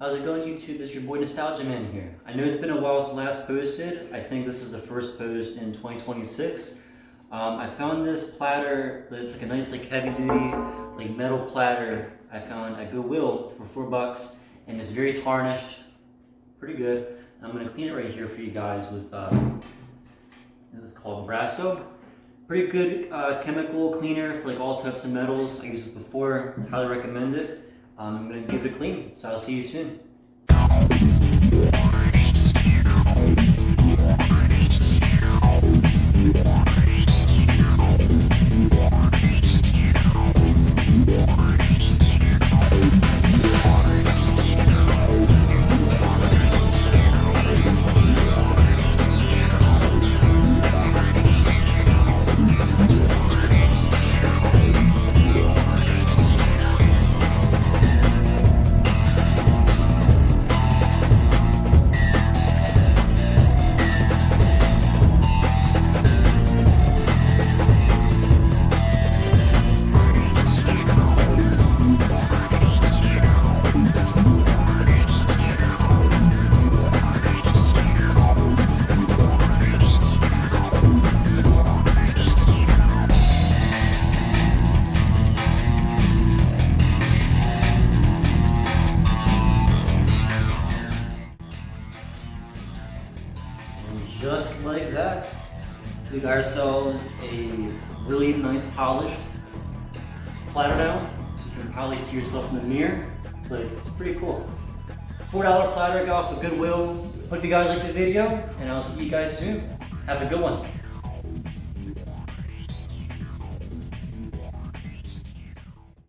How's it going, YouTube? It's your boy Nostalgia Man here. I know it's been a while since last posted. I think this is the first post in 2026. I found this platter that's like a nice heavy duty metal platter I found at Goodwill for $4 and it's very tarnished. Pretty good. I'm gonna clean it right here for you guys with it's called brass soap. Pretty good chemical cleaner for all types of metals. I used this before, highly recommend it. I'm gonna give it a clean, so I'll see you soon. Just like that, we got ourselves a really nice polished platter now. You can probably see yourself in the mirror. It's pretty cool. $4 platter I got off of Goodwill. Hope you guys liked the video, and I'll see you guys soon. Have a good one.